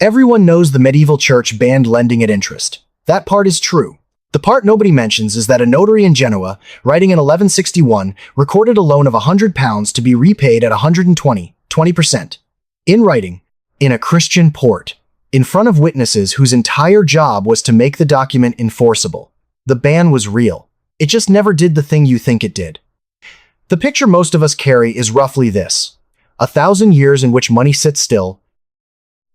Everyone knows the medieval church banned lending at interest. That part is true. The part nobody mentions is that a notary in Genoa, writing in 1161, recorded a loan of £100 to be repaid at 20%, in writing, in a Christian port, in front of witnesses whose entire job was to make the document enforceable. The ban was real. It just never did the thing you think it did. The picture most of us carry is roughly this: 1,000 years in which money sits still,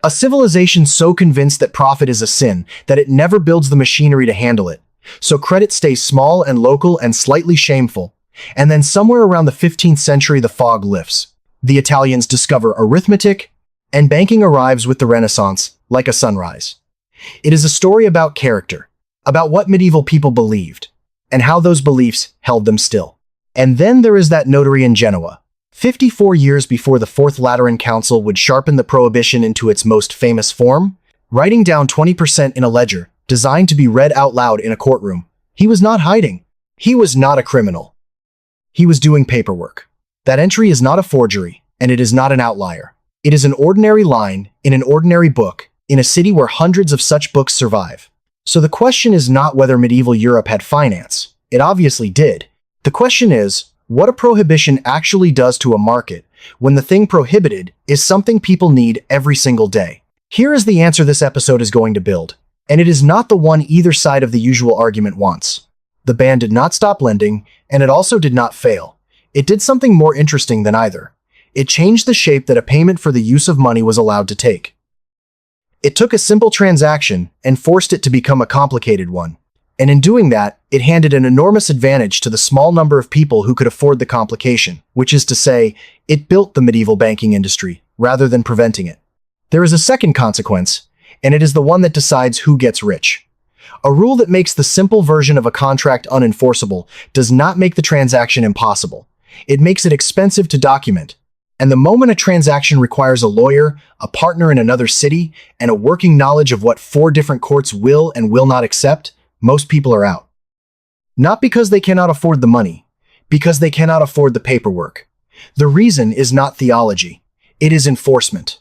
a civilization so convinced that profit is a sin that it never builds the machinery to handle it, so credit stays small and local and slightly shameful, and then somewhere around the 15th century the fog lifts. The Italians discover arithmetic, and banking arrives with the Renaissance, like a sunrise. It is a story about character, about what medieval people believed, and how those beliefs held them still. And then there is that notary in Genoa, 54 years before the Fourth Lateran Council would sharpen the prohibition into its most famous form, writing down 20% in a ledger, designed to be read out loud in a courtroom. He was not hiding. He was not a criminal. He was doing paperwork. That entry is not a forgery, and it is not an outlier. It is an ordinary line in an ordinary book in a city where hundreds of such books survive. So the question is not whether medieval Europe had finance. It obviously did. The question is what a prohibition actually does to a market when the thing prohibited is something people need every single day. Here is the answer this episode is going to build, and it is not the one either side of the usual argument wants. The ban did not stop lending, and it also did not fail. It did something more interesting than either. It changed the shape that a payment for the use of money was allowed to take. It took a simple transaction and forced it to become a complicated one. And in doing that, it handed an enormous advantage to the small number of people who could afford the complication, which is to say, it built the medieval banking industry, rather than preventing it. There is a second consequence, and it is the one that decides who gets rich. A rule that makes the simple version of a contract unenforceable does not make the transaction impossible. It makes it expensive to document. And the moment a transaction requires a lawyer, a partner in another city, and a working knowledge of what 4 different courts will and will not accept, most people are out. Not because they cannot afford the money, because they cannot afford the paperwork. The reason is not theology. It is enforcement.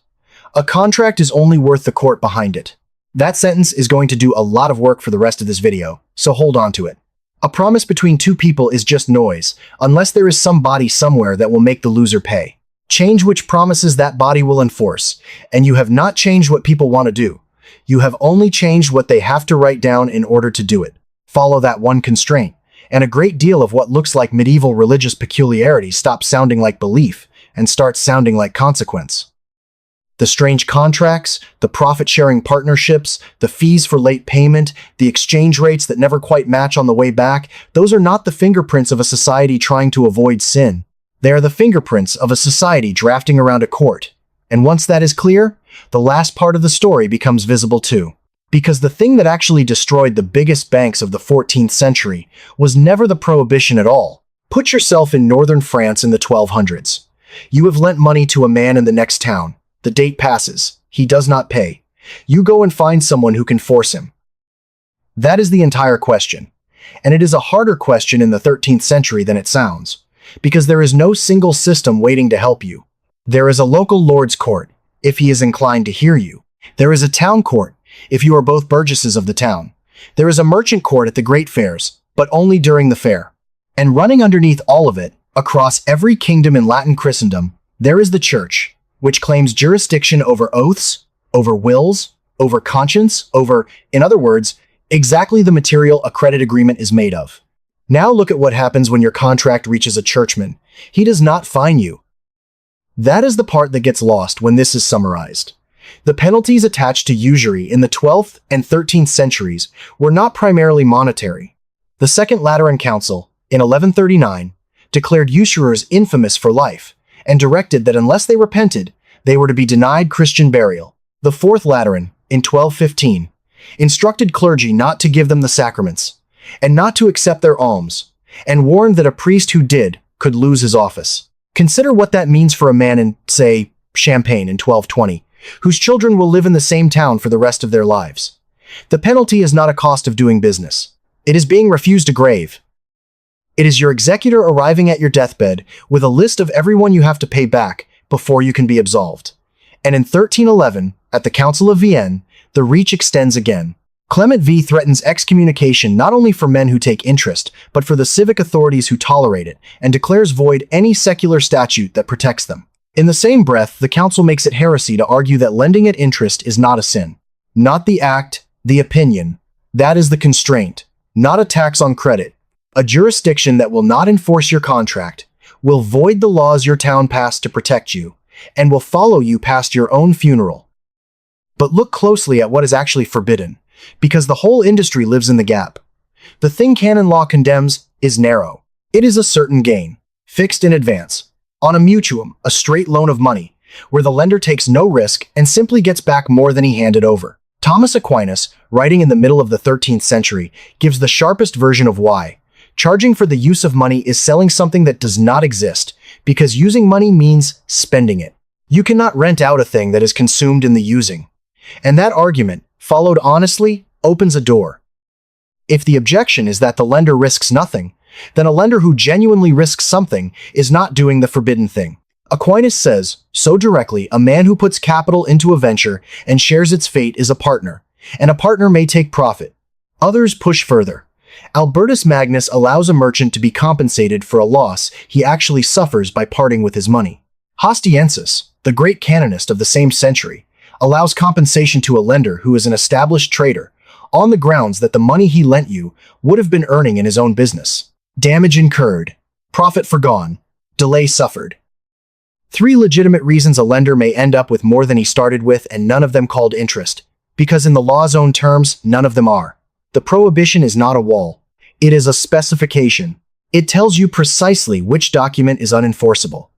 A contract is only worth the court behind it. That sentence is going to do a lot of work for the rest of this video, so hold on to it. A promise between 2 people is just noise, unless there is some body somewhere that will make the loser pay. Change which promises that body will enforce, and you have not changed what people want to do. You have only changed what they have to write down in order to do it. Follow that one constraint, and a great deal of what looks like medieval religious peculiarity stops sounding like belief and starts sounding like consequence. The strange contracts, the profit-sharing partnerships, the fees for late payment, the exchange rates that never quite match on the way back, those are not the fingerprints of a society trying to avoid sin. They are the fingerprints of a society drafting around a court. And once that is clear, the last part of the story becomes visible too. Because the thing that actually destroyed the biggest banks of the 14th century was never the prohibition at all. Put yourself in northern France in the 1200s. You have lent money to a man in the next town. The date passes. He does not pay. You go and find someone who can force him. That is the entire question. And it is a harder question in the 13th century than it sounds. Because there is no single system waiting to help you. There is a local lord's court, if he is inclined to hear you. There is a town court, if you are both burgesses of the town. There is a merchant court at the great fairs, but only during the fair. And running underneath all of it, across every kingdom in Latin Christendom, there is the church, which claims jurisdiction over oaths, over wills, over conscience, over, in other words, exactly the material a credit agreement is made of. Now look at what happens when your contract reaches a churchman. He does not fine you. That is the part that gets lost when this is summarized. The penalties attached to usury in the 12th and 13th centuries were not primarily monetary. The Second Lateran Council, in 1139, declared usurers infamous for life and directed that unless they repented, they were to be denied Christian burial. The Fourth Lateran, in 1215, instructed clergy not to give them the sacraments and not to accept their alms, and warned that a priest who did could lose his office. Consider what that means for a man in, say, Champagne in 1220, whose children will live in the same town for the rest of their lives. The penalty is not a cost of doing business. It is being refused a grave. It is your executor arriving at your deathbed with a list of everyone you have to pay back before you can be absolved. And in 1311, At the Council of Vienne, the reach extends again. Clement V threatens excommunication not only for men who take interest, but for the civic authorities who tolerate it, and declares void any secular statute that protects them. In the same breath, the council makes it heresy to argue that lending at interest is not a sin. Not the act, the opinion. That is the constraint, not a tax on credit. A jurisdiction that will not enforce your contract, will void the laws your town passed to protect you, and will follow you past your own funeral. But look closely at what is actually forbidden, because the whole industry lives in the gap. The thing canon law condemns is narrow. It is a certain gain, fixed in advance, on a mutuum, a straight loan of money, where the lender takes no risk and simply gets back more than he handed over. Thomas Aquinas, writing in the middle of the 13th century, gives the sharpest version of why. Charging for the use of money is selling something that does not exist, because using money means spending it. You cannot rent out a thing that is consumed in the using. And that argument, followed honestly, opens a door. If the objection is that the lender risks nothing, then a lender who genuinely risks something is not doing the forbidden thing. Aquinas says, so directly, a man who puts capital into a venture and shares its fate is a partner, and a partner may take profit. Others push further. Albertus Magnus allows a merchant to be compensated for a loss he actually suffers by parting with his money. Hostiensis, the great canonist of the same century, allows compensation to a lender who is an established trader, on the grounds that the money he lent you would have been earning in his own business. Damage incurred, profit forgone, delay suffered. 3 legitimate reasons a lender may end up with more than he started with, and none of them called interest, because in the law's own terms, none of them are. The prohibition is not a wall. It is a specification. It tells you precisely which document is unenforceable,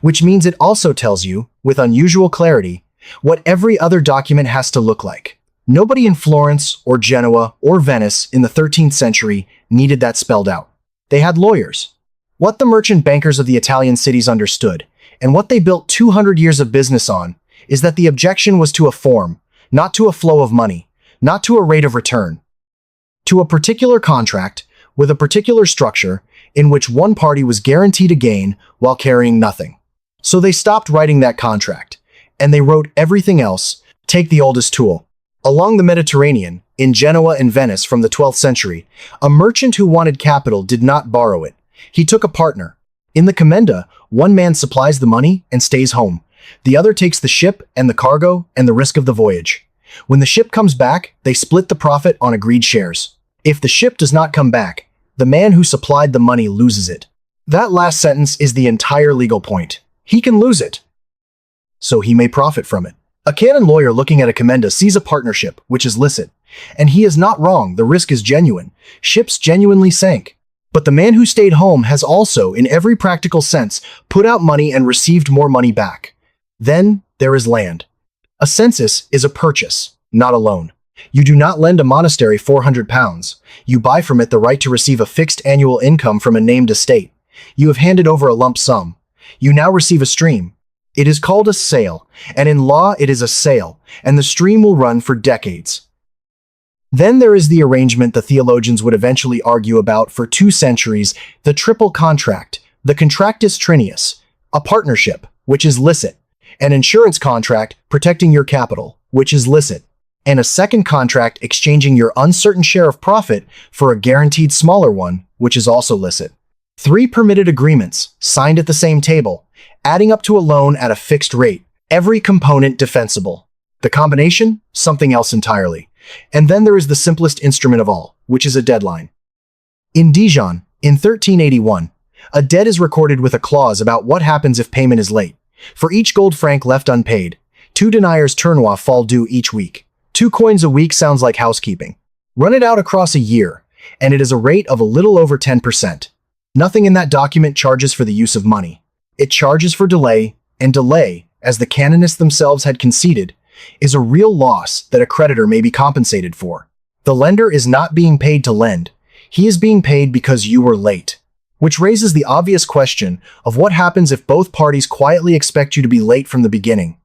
which means it also tells you, with unusual clarity, what every other document has to look like. Nobody in Florence or Genoa or Venice in the 13th century needed that spelled out. They had lawyers. What the merchant bankers of the Italian cities understood, and what they built 200 years of business on, is that the objection was to a form, not to a flow of money, not to a rate of return. To a particular contract, with a particular structure, in which one party was guaranteed a gain while carrying nothing. So they stopped writing that contract, and they wrote everything else. Take the oldest tool. Along the Mediterranean, in Genoa and Venice from the 12th century, a merchant who wanted capital did not borrow it. He took a partner. In the commenda, one man supplies the money and stays home. The other takes the ship and the cargo and the risk of the voyage. When the ship comes back, they split the profit on agreed shares. If the ship does not come back, the man who supplied the money loses it. That last sentence is the entire legal point. He can lose it, so he may profit from it. A canon lawyer looking at a commenda sees a partnership, which is licit. And he is not wrong, the risk is genuine. Ships genuinely sank. But the man who stayed home has also, in every practical sense, put out money and received more money back. Then there is land. A census is a purchase, not a loan. You do not lend a monastery £400. You buy from it the right to receive a fixed annual income from a named estate. You have handed over a lump sum. You now receive a stream. It is called a sale, and in law it is a sale, and the stream will run for decades. Then there is the arrangement the theologians would eventually argue about for 2 centuries, the triple contract, the contractus trinius, a partnership, which is licit, an insurance contract protecting your capital, which is licit, and a second contract exchanging your uncertain share of profit for a guaranteed smaller one, which is also licit. 3 permitted agreements, signed at the same table, adding up to a loan at a fixed rate, every component defensible. The combination, something else entirely. And then there is the simplest instrument of all, which is a deadline. In Dijon, in 1381, a debt is recorded with a clause about what happens if payment is late. For each gold franc left unpaid, 2 deniers tournois fall due each week. 2 coins a week sounds like housekeeping. Run it out across a year, and it is a rate of a little over 10%. Nothing in that document charges for the use of money. It charges for delay, and delay, as the canonists themselves had conceded, is a real loss that a creditor may be compensated for. The lender is not being paid to lend. He is being paid because you were late. Which raises the obvious question of what happens if both parties quietly expect you to be late from the beginning.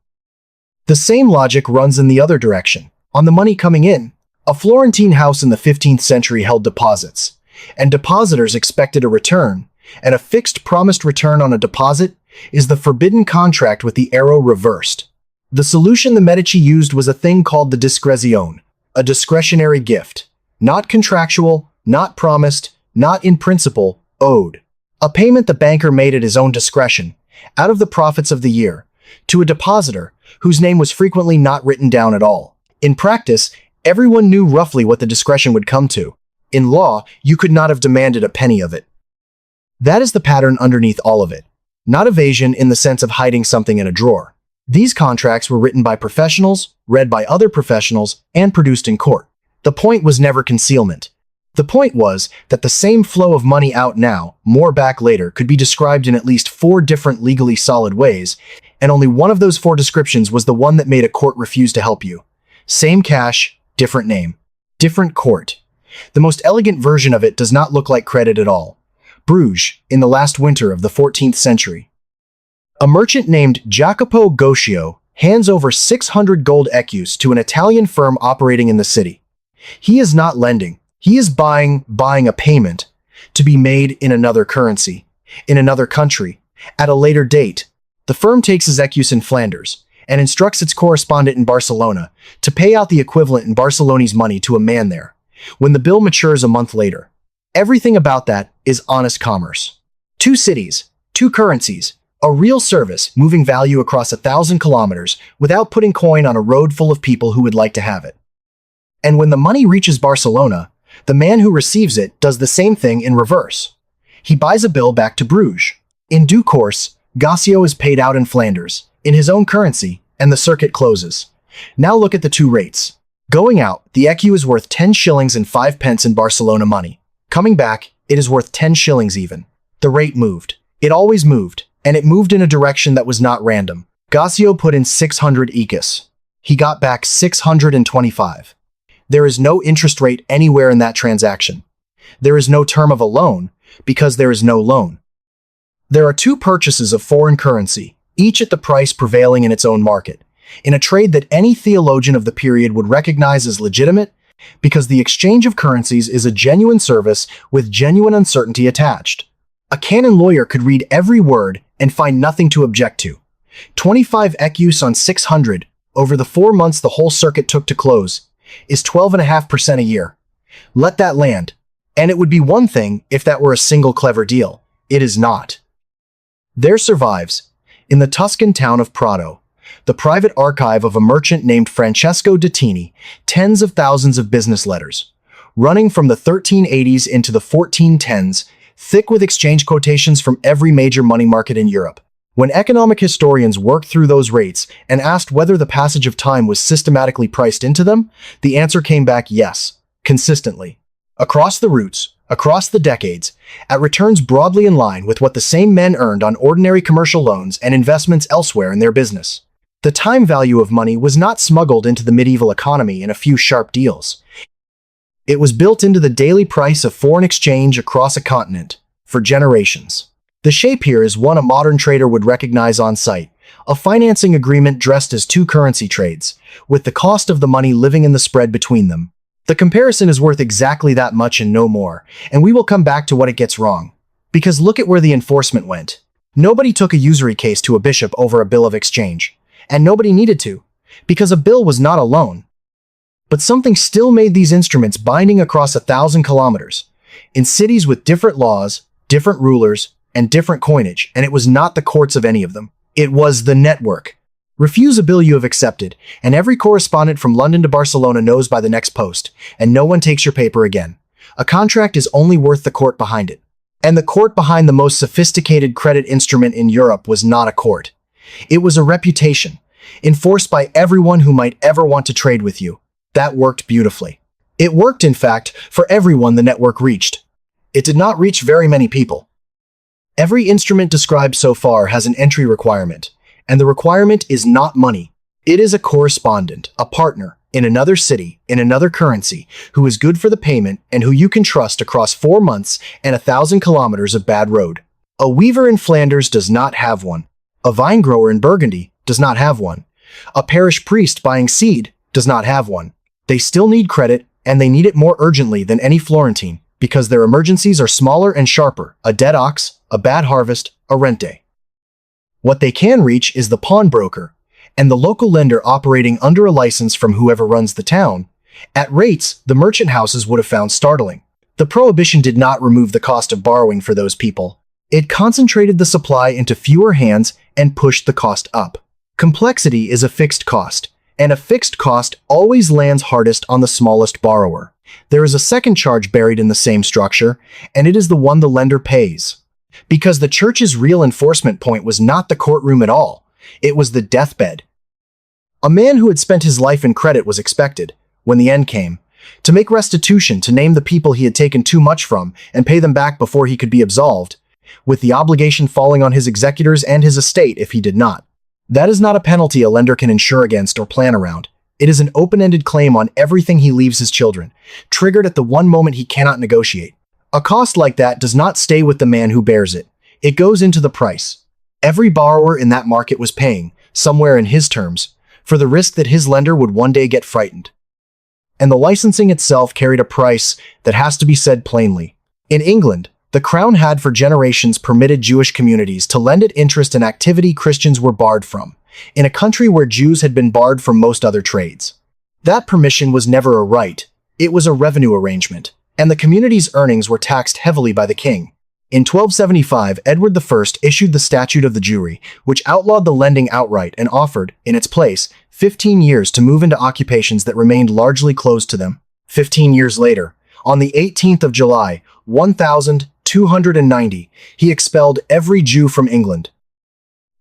The same logic runs in the other direction. On the money coming in, a Florentine house in the 15th century held deposits, and depositors expected a return, and a fixed promised return on a deposit is the forbidden contract with the arrow reversed. The solution the Medici used was a thing called the discrezione, a discretionary gift. Not contractual, not promised, not in principle, owed. A payment the banker made at his own discretion, out of the profits of the year, to a depositor whose name was frequently not written down at all. In practice, everyone knew roughly what the discretion would come to. In law, you could not have demanded a penny of it. That is the pattern underneath all of it. Not evasion in the sense of hiding something in a drawer. These contracts were written by professionals, read by other professionals, and produced in court. The point was never concealment. The point was that the same flow of money out now, more back later, could be described in at least 4 different legally solid ways, and only one of those 4 descriptions was the one that made a court refuse to help you. Same cash, different name. Different court. The most elegant version of it does not look like credit at all. Bruges, in the last winter of the 14th century. A merchant named Jacopo Goscio hands over 600 gold écus to an Italian firm operating in the city. He is not lending. He is buying a payment to be made in another currency, in another country, at a later date. The firm takes his écus in Flanders and instructs its correspondent in Barcelona to pay out the equivalent in Barcelona's money to a man there, when the bill matures a month later. Everything about that is honest commerce. 2 cities, 2 currencies, a real service moving value across 1,000 kilometers without putting coin on a road full of people who would like to have it. And when the money reaches Barcelona, the man who receives it does the same thing in reverse. He buys a bill back to Bruges. In due course, Goscio is paid out in Flanders, in his own currency, and the circuit closes. Now look at the 2 rates. Going out, the écu is worth 10 shillings and 5 pence in Barcelona money. Coming back, it is worth 10 shillings even. The rate moved. It always moved, and it moved in a direction that was not random. Goscio put in 600 écus. He got back 625. There is no interest rate anywhere in that transaction. There is no term of a loan, because there is no loan. There are 2 purchases of foreign currency, each at the price prevailing in its own market, in a trade that any theologian of the period would recognize as legitimate, because the exchange of currencies is a genuine service with genuine uncertainty attached. A canon lawyer could read every word and find nothing to object to. 25 écus on 600, over the 4 months the whole circuit took to close, is 12.5% a year. Let that land. And it would be one thing if that were a single clever deal. It is not. There survives, in the Tuscan town of Prato, the private archive of a merchant named Francesco Dettini, tens of thousands of business letters, running from the 1380s into the 1410s, thick with exchange quotations from every major money market in Europe. When economic historians worked through those rates and asked whether the passage of time was systematically priced into them, the answer came back yes, consistently. Across the routes, across the decades, at returns broadly in line with what the same men earned on ordinary commercial loans and investments elsewhere in their business. The time value of money was not smuggled into the medieval economy in a few sharp deals. It was built into the daily price of foreign exchange across a continent, for generations. The shape here is one a modern trader would recognize on sight, a financing agreement dressed as 2 currency trades, with the cost of the money living in the spread between them. The comparison is worth exactly that much and no more, and we will come back to what it gets wrong. Because look at where the enforcement went. Nobody took a usury case to a bishop over a bill of exchange, and nobody needed to, because a bill was not a loan. But something still made these instruments binding across 1,000 kilometers, in cities with different laws, different rulers, and different coinage, and it was not the courts of any of them. It was the network. Refuse a bill you have accepted, and every correspondent from London to Barcelona knows by the next post, and no one takes your paper again. A contract is only worth the court behind it. And the court behind the most sophisticated credit instrument in Europe was not a court. It was a reputation, enforced by everyone who might ever want to trade with you. That worked beautifully. It worked, in fact, for everyone the network reached. It did not reach very many people. Every instrument described so far has an entry requirement, and the requirement is not money. It is a correspondent, a partner, in another city, in another currency, who is good for the payment and who you can trust across 4 months and 1,000 kilometers of bad road. A weaver in Flanders does not have one. A vine grower in Burgundy does not have one. A parish priest buying seed does not have one. They still need credit, and they need it more urgently than any Florentine, because their emergencies are smaller and sharper: a dead ox, a bad harvest, a rent day. What they can reach is the pawnbroker, and the local lender operating under a license from whoever runs the town, at rates the merchant houses would have found startling. The prohibition did not remove the cost of borrowing for those people. It concentrated the supply into fewer hands and pushed the cost up. Complexity is a fixed cost, and a fixed cost always lands hardest on the smallest borrower. There is a second charge buried in the same structure, and it is the one the lender pays. Because the church's real enforcement point was not the courtroom at all, it was the deathbed. A man who had spent his life in credit was expected, when the end came, to make restitution, to name the people he had taken too much from and pay them back before he could be absolved, with the obligation falling on his executors and his estate if he did not. That is not a penalty a lender can insure against or plan around. It is an open-ended claim on everything he leaves his children, triggered at the one moment he cannot negotiate. A cost like that does not stay with the man who bears it. It goes into the price. Every borrower in that market was paying, somewhere in his terms, for the risk that his lender would one day get frightened. And the licensing itself carried a price that has to be said plainly. In England, the Crown had for generations permitted Jewish communities to lend at interest an activity Christians were barred from, in a country where Jews had been barred from most other trades. That permission was never a right, it was a revenue arrangement, and the community's earnings were taxed heavily by the king. In 1275, Edward I issued the Statute of the Jury, which outlawed the lending outright and offered, in its place, 15 years to move into occupations that remained largely closed to them. 15 years later, on the 18th of July, 1290, he expelled every Jew from England.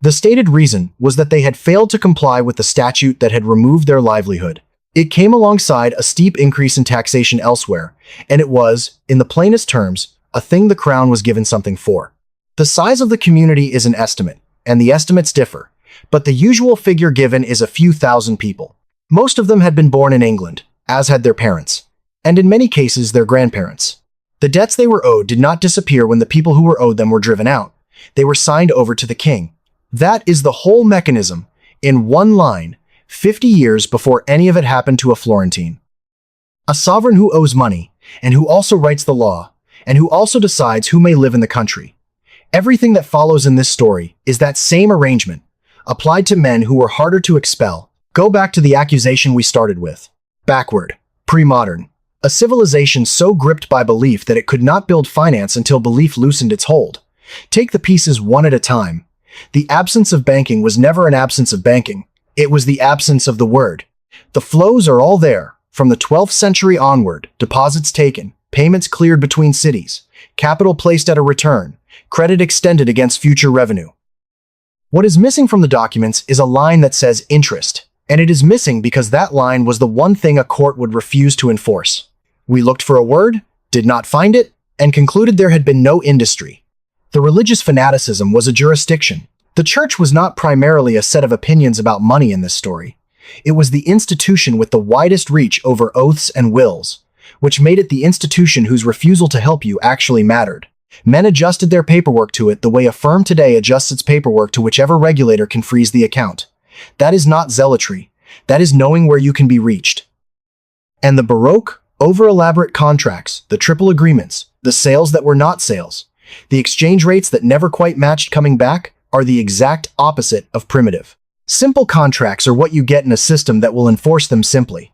The stated reason was that they had failed to comply with the statute that had removed their livelihood. It came alongside a steep increase in taxation elsewhere, and it was, in the plainest terms, a thing the Crown was given something for. The size of the community is an estimate, and the estimates differ, but the usual figure given is a few thousand people. Most of them had been born in England, as had their parents, and in many cases their grandparents. The debts they were owed did not disappear when the people who were owed them were driven out. They were signed over to the king. That is the whole mechanism, in one line, 50 years before any of it happened to a Florentine. A sovereign who owes money, and who also writes the law, and who also decides who may live in the country. Everything that follows in this story is that same arrangement, applied to men who were harder to expel. Go back to the accusation we started with. Backward, pre-modern, a civilization so gripped by belief that it could not build finance until belief loosened its hold. Take the pieces one at a time. The absence of banking was never an absence of banking. It was the absence of the word. The flows are all there, from the 12th century onward, deposits taken, payments cleared between cities, capital placed at a return, credit extended against future revenue. What is missing from the documents is a line that says interest, and it is missing because that line was the one thing a court would refuse to enforce. We looked for a word, did not find it, and concluded there had been no industry. The religious fanaticism was a jurisdiction. The church was not primarily a set of opinions about money in this story. It was the institution with the widest reach over oaths and wills, which made it the institution whose refusal to help you actually mattered. Men adjusted their paperwork to it the way a firm today adjusts its paperwork to whichever regulator can freeze the account. That is not zealotry. That is knowing where you can be reached. And the Baroque, over-elaborate contracts, the triple agreements, the sales that were not sales, the exchange rates that never quite matched coming back, are the exact opposite of primitive. Simple contracts are what you get in a system that will enforce them simply.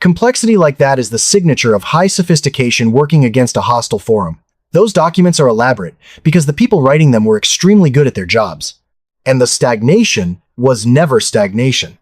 Complexity like that is the signature of high sophistication working against a hostile forum. Those documents are elaborate because the people writing them were extremely good at their jobs. And the stagnation was never stagnation.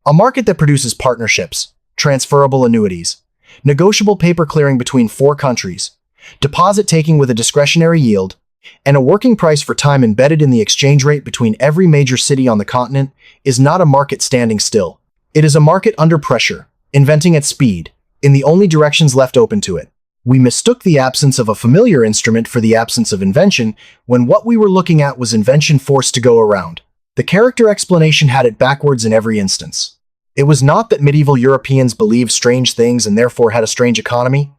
A market that produces partnerships, transferable annuities, negotiable paper clearing between 4 countries, deposit taking with a discretionary yield, and a working price for time embedded in the exchange rate between every major city on the continent is not a market standing still. It is a market under pressure, inventing at speed, in the only directions left open to it. We mistook the absence of a familiar instrument for the absence of invention when what we were looking at was invention forced to go around. The character explanation had it backwards in every instance. It was not that medieval Europeans believed strange things and therefore had a strange economy.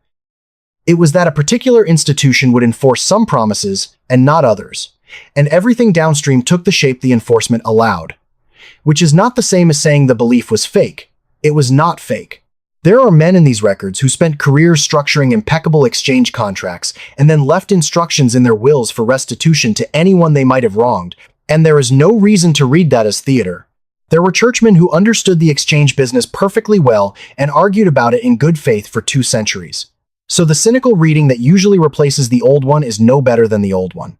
It was that a particular institution would enforce some promises and not others, and everything downstream took the shape the enforcement allowed. Which is not the same as saying the belief was fake. It was not fake. There are men in these records who spent careers structuring impeccable exchange contracts and then left instructions in their wills for restitution to anyone they might have wronged, and there is no reason to read that as theater. There were churchmen who understood the exchange business perfectly well and argued about it in good faith for 2 centuries. So the cynical reading that usually replaces the old one is no better than the old one.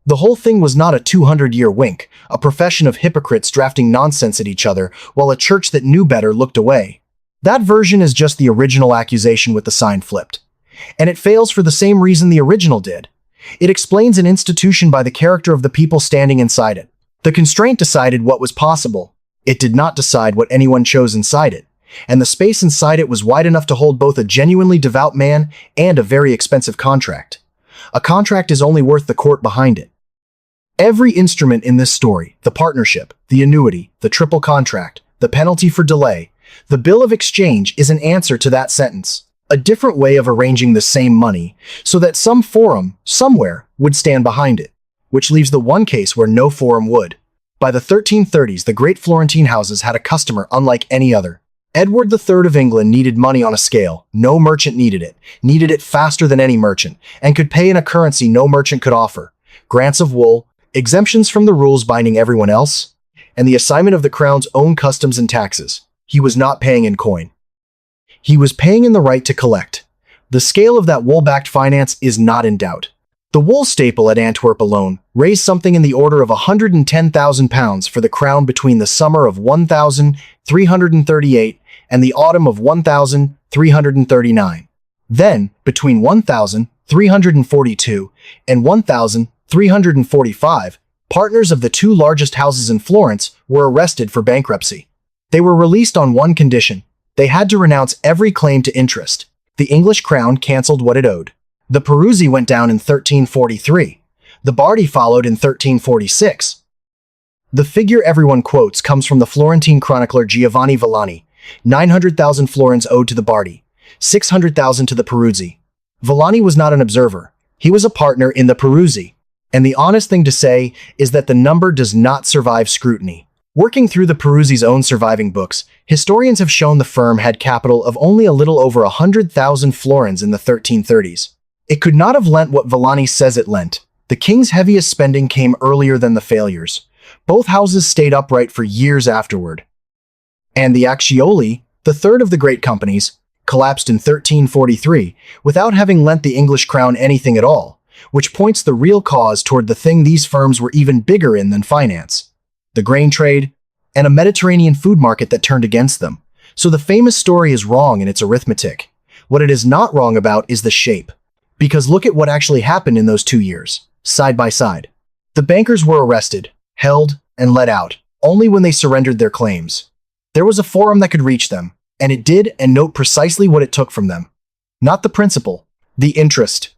The whole thing was not a 200-year wink, a profession of hypocrites drafting nonsense at each other while a church that knew better looked away. That version is just the original accusation with the sign flipped. And it fails for the same reason the original did. It explains an institution by the character of the people standing inside it. The constraint decided what was possible. It did not decide what anyone chose inside it. And the space inside it was wide enough to hold both a genuinely devout man and a very expensive contract. A contract is only worth the court behind it. Every instrument in this story, the partnership, the annuity, the triple contract, the penalty for delay, the bill of exchange is an answer to that sentence. A different way of arranging the same money so that some forum, somewhere, would stand behind it, which leaves the one case where no forum would. By the 1330s, the great Florentine houses had a customer unlike any other. Edward III of England needed money on a scale. No merchant needed it faster than any merchant, and could pay in a currency no merchant could offer. Grants of wool, exemptions from the rules binding everyone else, and the assignment of the crown's own customs and taxes. He was not paying in coin. He was paying in the right to collect. The scale of that wool-backed finance is not in doubt. The wool staple at Antwerp alone raised something in the order of £110,000 for the crown between the summer of 1338 and the autumn of 1339. Then, between 1342 and 1345, partners of the 2 largest houses in Florence were arrested for bankruptcy. They were released on one condition. They had to renounce every claim to interest. The English crown cancelled what it owed. The Peruzzi went down in 1343. The Bardi followed in 1346. The figure everyone quotes comes from the Florentine chronicler Giovanni Villani. 900,000 florins owed to the Bardi, 600,000 to the Peruzzi. Villani was not an observer. He was a partner in the Peruzzi. And the honest thing to say is that the number does not survive scrutiny. Working through the Peruzzi's own surviving books, historians have shown the firm had capital of only a little over 100,000 florins in the 1330s. It could not have lent what Villani says it lent. The king's heaviest spending came earlier than the failures. Both houses stayed upright for years afterward. And the Accioli, the third of the great companies, collapsed in 1343 without having lent the English crown anything at all, which points the real cause toward the thing these firms were even bigger in than finance. The grain trade, and a Mediterranean food market that turned against them. So the famous story is wrong in its arithmetic. What it is not wrong about is the shape. Because look at what actually happened in those 2 years, side by side. The bankers were arrested, held, and let out, only when they surrendered their claims. There was a forum that could reach them, and it did, and note precisely what it took from them. Not the principle, the interest.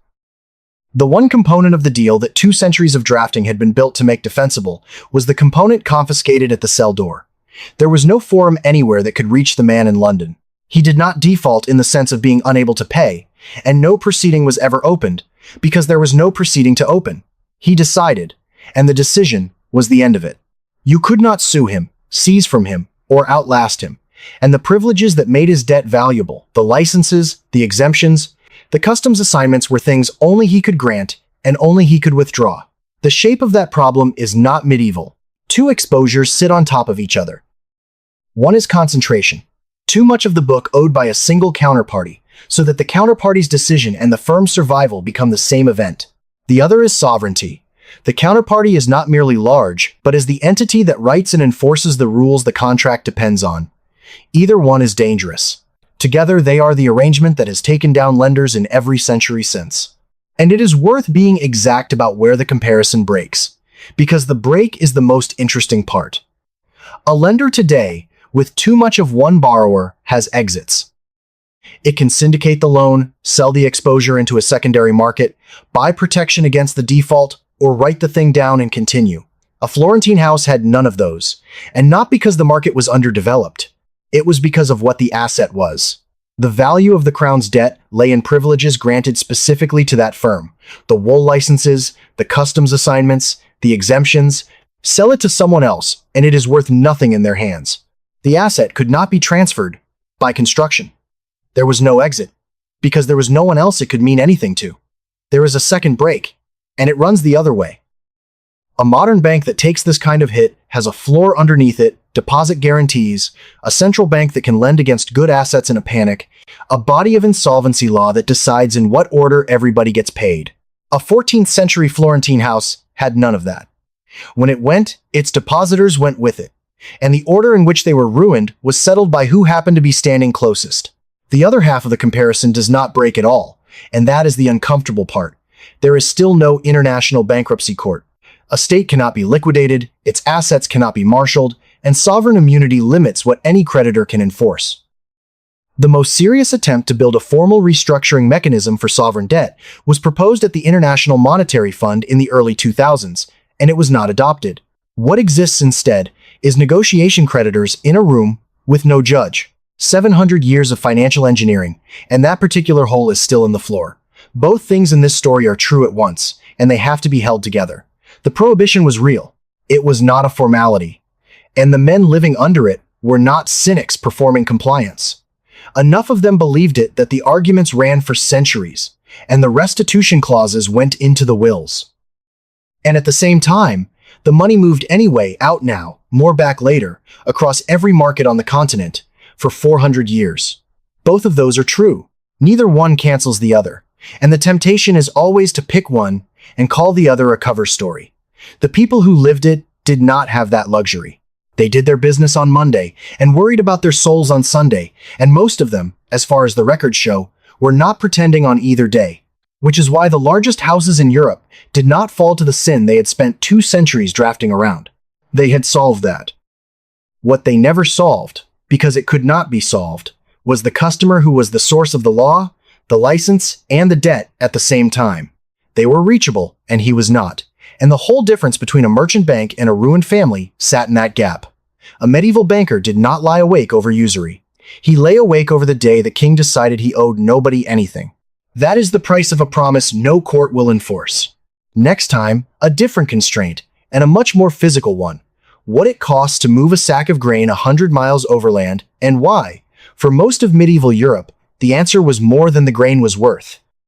The one component of the deal that 2 centuries of drafting had been built to make defensible was the component confiscated at the cell door. There was no forum anywhere that could reach the man in London. He did not default in the sense of being unable to pay, and no proceeding was ever opened, because there was no proceeding to open. He decided, and the decision was the end of it. You could not sue him, seize from him, or outlast him, and the privileges that made his debt valuable, the licenses, the exemptions, the customs assignments were things only he could grant and only he could withdraw. The shape of that problem is not medieval. 2 exposures sit on top of each other. One is concentration. Too much of the book owed by a single counterparty, so that the counterparty's decision and the firm's survival become the same event. The other is sovereignty. The counterparty is not merely large, but is the entity that writes and enforces the rules the contract depends on. Either one is dangerous. Together, they are the arrangement that has taken down lenders in every century since. And it is worth being exact about where the comparison breaks, because the break is the most interesting part. A lender today, with too much of one borrower, has exits. It can syndicate the loan, sell the exposure into a secondary market, buy protection against the default, or write the thing down and continue. A Florentine house had none of those, and not because the market was underdeveloped. It was because of what the asset was. The value of the crown's debt lay in privileges granted specifically to that firm. The wool licenses, the customs assignments, the exemptions. Sell it to someone else, and it is worth nothing in their hands. The asset could not be transferred by construction. There was no exit, because there was no one else it could mean anything to. There is a second break, and it runs the other way. A modern bank that takes this kind of hit has a floor underneath it, deposit guarantees, a central bank that can lend against good assets in a panic, a body of insolvency law that decides in what order everybody gets paid. A 14th century Florentine house had none of that. When it went, its depositors went with it, and the order in which they were ruined was settled by who happened to be standing closest. The other half of the comparison does not break at all, and that is the uncomfortable part. There is still no international bankruptcy court. A state cannot be liquidated, its assets cannot be marshaled, and sovereign immunity limits what any creditor can enforce. The most serious attempt to build a formal restructuring mechanism for sovereign debt was proposed at the International Monetary Fund in the early 2000s, and it was not adopted. What exists instead is negotiation creditors in a room with no judge. 700 years of financial engineering, and that particular hole is still in the floor. Both things in this story are true at once, and they have to be held together. The prohibition was real. It was not a formality. And the men living under it were not cynics performing compliance. Enough of them believed it that the arguments ran for centuries, and the restitution clauses went into the wills. And at the same time, the money moved anyway, out now, more back later, across every market on the continent, for 400 years. Both of those are true. Neither one cancels the other, and the temptation is always to pick one and call the other a cover story. The people who lived it did not have that luxury. They did their business on Monday and worried about their souls on Sunday, and most of them, as far as the records show, were not pretending on either day, which is why the largest houses in Europe did not fall to the sin they had spent 2 centuries drafting around. They had solved that. What they never solved, because it could not be solved, was the customer who was the source of the law, the license, and the debt at the same time. They were reachable, and he was not. And the whole difference between a merchant bank and a ruined family sat in that gap. A medieval banker did not lie awake over usury. He lay awake over the day the king decided he owed nobody anything. That is the price of a promise no court will enforce. Next time, a different constraint, and a much more physical one. What it costs to move a sack of grain 100 miles overland, and why. For most of medieval Europe, the answer was more than the grain was worth.